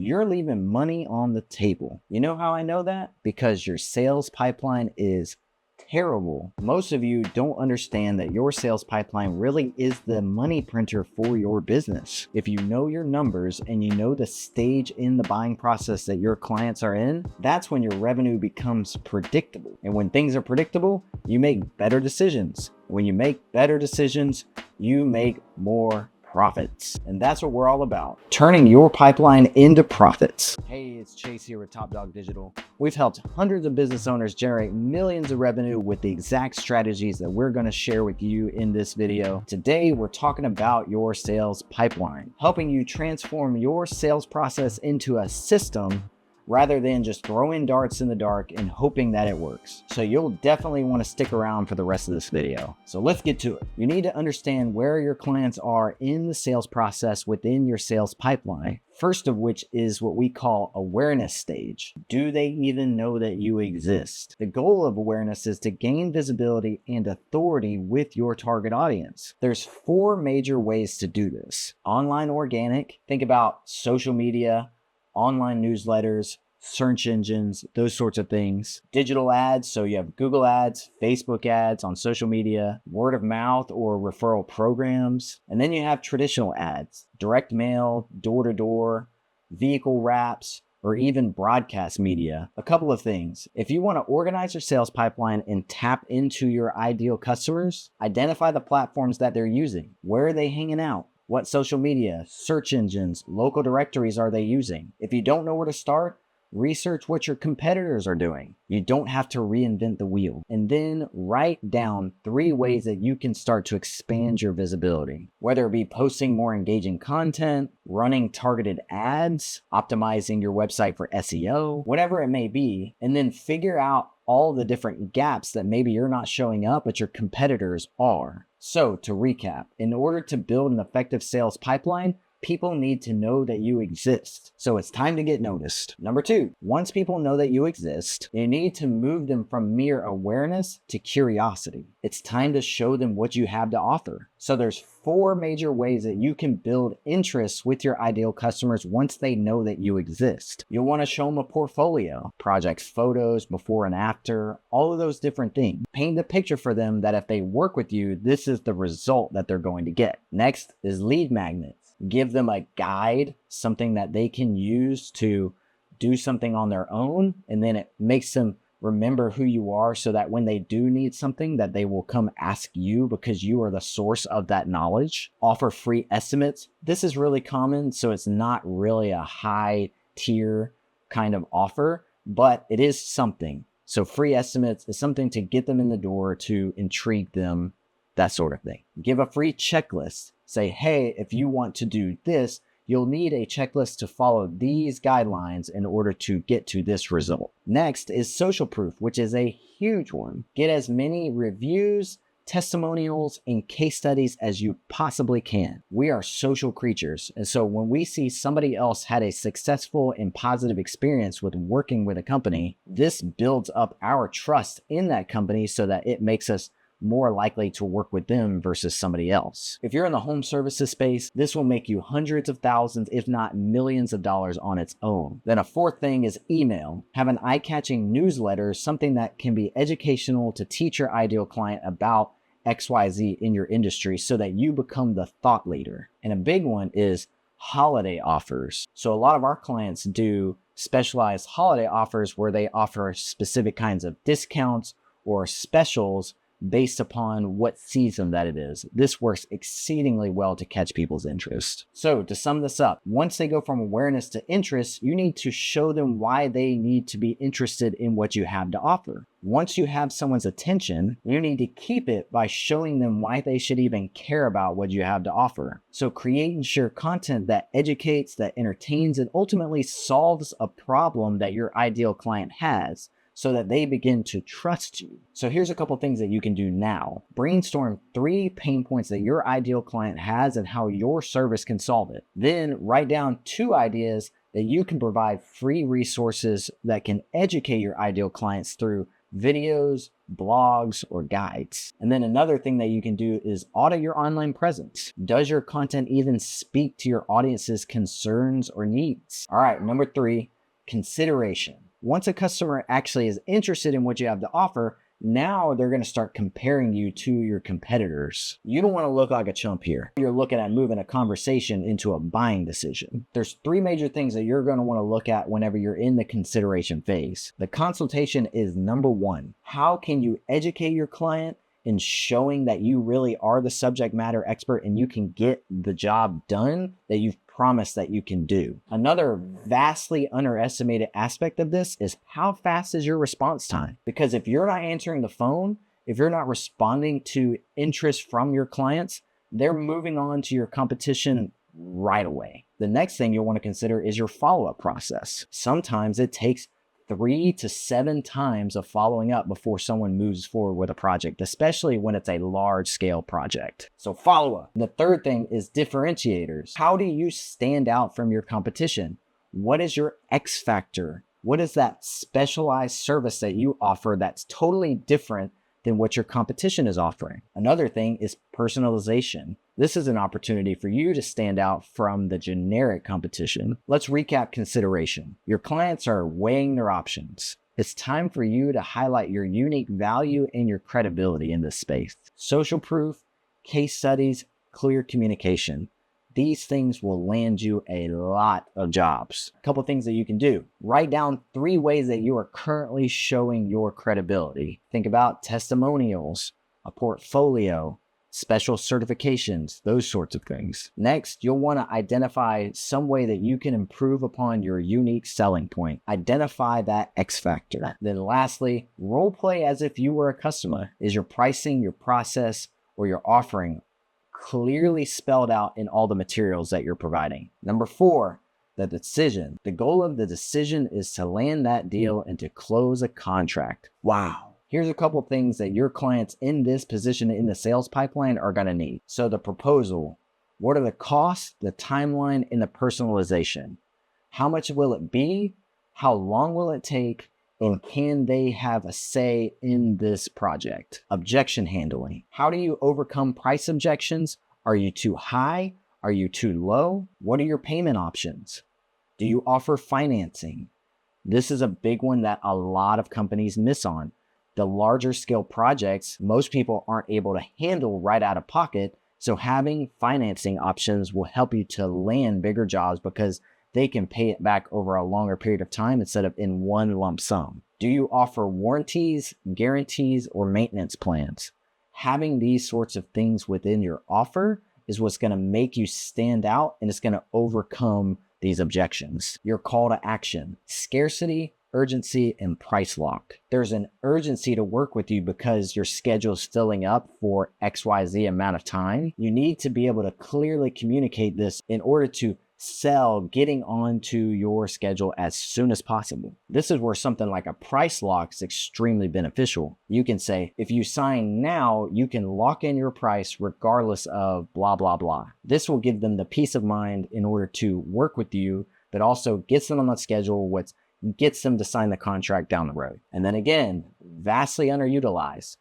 you're leaving money on the table. You know how I know that? Because your sales pipeline is terrible. Most of you don't understand that your sales pipeline really is the money printer for your business. If you know your numbers and you know the stage in the buying process that your clients are in, that's when your revenue becomes predictable. And when things are predictable, you make better decisions. When you make better decisions, you make more profits. And that's what we're all about, turning your pipeline into profits. Hey, it's Chase here with Top Dog Digital. We've helped hundreds of business owners generate millions of revenue with the exact strategies that we're going to share with you in this video. Today, we're talking about your sales pipeline, helping you transform your sales process into a system rather than just throwing darts in the dark and hoping that it works. So you'll definitely want to stick around for the rest of this video. So let's get to it. You need to understand where your clients are in the sales process within your sales pipeline. First of which is what we call awareness stage. Do they even know that you exist? The goal of awareness is to gain visibility and authority with your target audience. There's 4 major ways to do this. Online organic, think about social media, online newsletters, search engines, those sorts of things. Digital ads, so you have Google ads, Facebook ads on social media, word of mouth or referral programs. And then you have traditional ads, direct mail, door-to-door, vehicle wraps, or even broadcast media. A couple of things. If you want to organize your sales pipeline and tap into your ideal customers, identify the platforms that they're using. Where are they hanging out? What social media, search engines, local directories are they using? If you don't know where to start, research what your competitors are doing. You don't have to reinvent the wheel. And then write down 3 ways that you can start to expand your visibility. Whether it be posting more engaging content, running targeted ads, optimizing your website for SEO, whatever it may be, and then figure out all the different gaps that maybe you're not showing up, but your competitors are. So to recap, in order to build an effective sales pipeline, people need to know that you exist. So it's time to get noticed. Number 2, once people know that you exist, you need to move them from mere awareness to curiosity. It's time to show them what you have to offer. So there's 4 major ways that you can build interest with your ideal customers once they know that you exist. You'll want to show them a portfolio, projects, photos, before and after, all of those different things. Paint the picture for them that if they work with you, this is the result that they're going to get. Next is lead magnets. Give them a guide, something that they can use to do something on their own, and then it makes them remember who you are so that when they do need something that they will come ask you because you are the source of that knowledge. Offer free estimates. This is really common, so it's not really a high tier kind of offer, but it is something. So free estimates is something to get them in the door, to intrigue them, that sort of thing. Give a free checklist. Say, hey, if you want to do this, you'll need a checklist to follow these guidelines in order to get to this result. Next is social proof, which is a huge one. Get as many reviews, testimonials, and case studies as you possibly can. We are social creatures. And so when we see somebody else had a successful and positive experience with working with a company, this builds up our trust in that company so that it makes us more likely to work with them versus somebody else. If you're in the home services space, this will make you hundreds of thousands, if not millions of dollars on its own. Then a 4th thing is email. Have an eye-catching newsletter, something that can be educational to teach your ideal client about XYZ in your industry so that you become the thought leader. And a big one is holiday offers. So a lot of our clients do specialized holiday offers where they offer specific kinds of discounts or specials based upon what season that it is. This works exceedingly well to catch people's interest. So to sum this up, once they go from awareness to interest, you need to show them why they need to be interested in what you have to offer. Once you have someone's attention, you need to keep it by showing them why they should even care about what you have to offer. So create and share content that educates, that entertains, and ultimately solves a problem that your ideal client has, so that they begin to trust you. So here's a couple things that you can do now. Brainstorm 3 pain points that your ideal client has and how your service can solve it. Then write down 2 ideas that you can provide free resources that can educate your ideal clients through videos, blogs, or guides. And then another thing that you can do is audit your online presence. Does your content even speak to your audience's concerns or needs? All right, number 3, consideration. Once a customer actually is interested in what you have to offer, now they're going to start comparing you to your competitors. You don't want to look like a chump here. You're looking at moving a conversation into a buying decision. There's 3 major things that you're going to want to look at whenever you're in the consideration phase. The consultation is number 1. How can you educate your client in showing that you really are the subject matter expert and you can get the job done that you've promised that you can do? Another vastly underestimated aspect of this is how fast is your response time? Because if you're not answering the phone, if you're not responding to interest from your clients, they're moving on to your competition right away. The next thing you'll want to consider is your follow-up process. Sometimes it takes 3 to 7 times of following up before someone moves forward with a project, especially when it's a large scale project. So follow up. The third thing is differentiators. How do you stand out from your competition? What is your X factor? What is that specialized service that you offer that's totally different than what your competition is offering? Another thing is personalization. This is an opportunity for you to stand out from the generic competition. Let's recap consideration. Your clients are weighing their options. It's time for you to highlight your unique value and your credibility in this space. Social proof, case studies, clear communication. These things will land you a lot of jobs. A couple things that you can do. Write down 3 ways that you are currently showing your credibility. Think about testimonials, a portfolio, special certifications, those sorts of things. Next, you'll want to identify some way that you can improve upon your unique selling point. Identify that X factor. Then lastly, role play as if you were a customer. Is your pricing, your process, or your offering clearly spelled out in all the materials that you're providing? Number 4, the decision. The goal of the decision is to land that deal and to close a contract. Wow. Here's a couple things that your clients in this position in the sales pipeline are going to need. So the proposal, what are the costs, the timeline, and the personalization? How much will it be? How long will it take? And can they have a say in this project? Objection handling. How do you overcome price objections? Are you too high? Are you too low? What are your payment options? Do you offer financing? This is a big one that a lot of companies miss on. The larger scale projects, most people aren't able to handle right out of pocket. So having financing options will help you to land bigger jobs because they can pay it back over a longer period of time instead of in one lump sum. Do you offer warranties, guarantees, or maintenance plans? Having these sorts of things within your offer is what's going to make you stand out, and it's going to overcome these objections. Your call to action: scarcity, urgency, and price lock. There's an urgency to work with you because your schedule is filling up for XYZ amount of time. You need to be able to clearly communicate this in order to sell getting onto your schedule as soon as possible. This is where something like a price lock is extremely beneficial. You can say, if you sign now, you can lock in your price regardless of blah, blah, blah. This will give them the peace of mind in order to work with you, but also gets them on the schedule, what gets them to sign the contract down the road. And then again, vastly underutilized.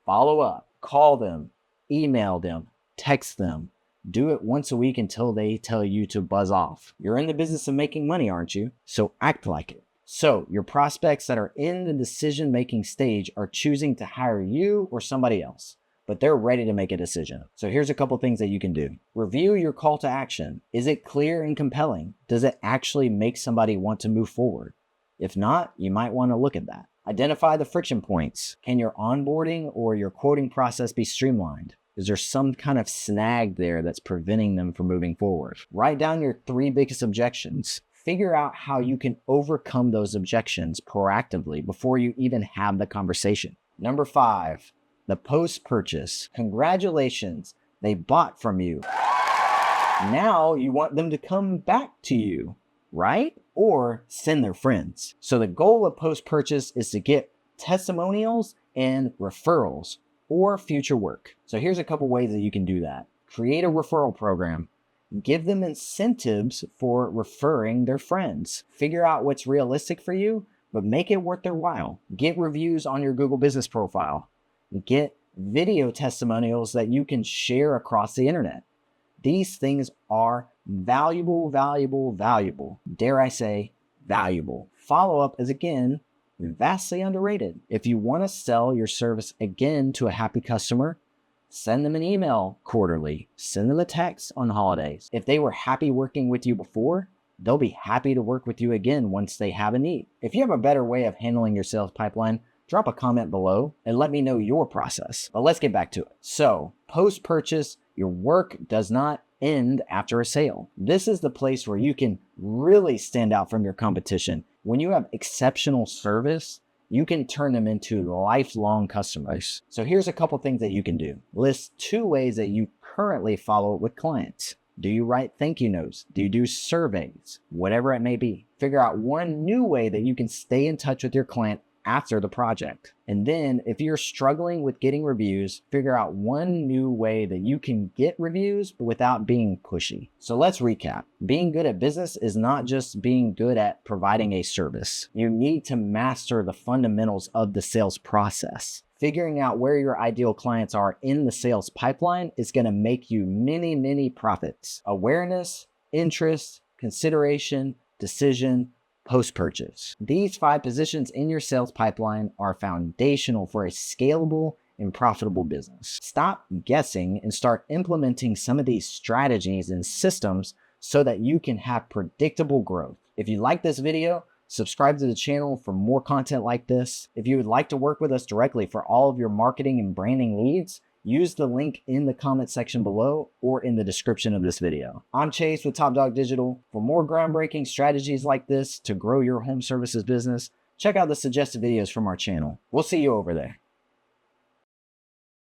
Follow up, call them, email them, text them. Do it once a week until they tell you to buzz off. You're in the business of making money, aren't you? So act like it. So your prospects that are in the decision-making stage are choosing to hire you or somebody else, but they're ready to make a decision. So here's a couple things that you can do. Review your call to action. Is it clear and compelling? Does it actually make somebody want to move forward? If not, you might want to look at that. Identify the friction points. Can your onboarding or your quoting process be streamlined? Is there some kind of snag there that's preventing them from moving forward? Write down your 3 biggest objections. Figure out how you can overcome those objections proactively before you even have the conversation. Number 5, the post-purchase. Congratulations, they bought from you. Now you want them to come back to you, right? Or send their friends. So the goal of post-purchase is to get testimonials and referrals or future work. So here's a couple ways that you can do that. Create a referral program. Give them incentives for referring their friends. Figure out what's realistic for you, but make it worth their while. Get reviews on your Google Business profile. Get video testimonials that you can share across the internet. These things are valuable, valuable, valuable. Dare I say, valuable. Follow-up is, again, vastly underrated. If you want to sell your service again to a happy customer, send them an email quarterly. Send them a text on holidays. If they were happy working with you before, they'll be happy to work with you again once they have a need. If you have a better way of handling your sales pipeline, drop a comment below and let me know your process. But let's get back to it. So, post-purchase, your work does not end after a sale. This is the place where you can really stand out from your competition. When you have exceptional service, you can turn them into lifelong customers. So here's a couple things that you can do. List 2 ways that you currently follow up with clients. Do you write thank you notes? Do you do surveys? Whatever it may be. Figure out 1 new way that you can stay in touch with your client after the project. And then if you're struggling with getting reviews, figure out 1 new way that you can get reviews but without being pushy. So let's recap. Being good at business is not just being good at providing a service. You need to master the fundamentals of the sales process. Figuring out where your ideal clients are in the sales pipeline is going to make you many, many profits. Awareness, interest, consideration, decision, post-purchase. These 5 positions in your sales pipeline are foundational for a scalable and profitable business. Stop guessing and start implementing some of these strategies and systems so that you can have predictable growth. If you like this video, subscribe to the channel for more content like this. If you would like to work with us directly for all of your marketing and branding needs, use the link in the comment section below or in the description of this video. I'm Chase with Top Dog Digital. For more groundbreaking strategies like this to grow your home services business, check out the suggested videos from our channel. We'll see you over there.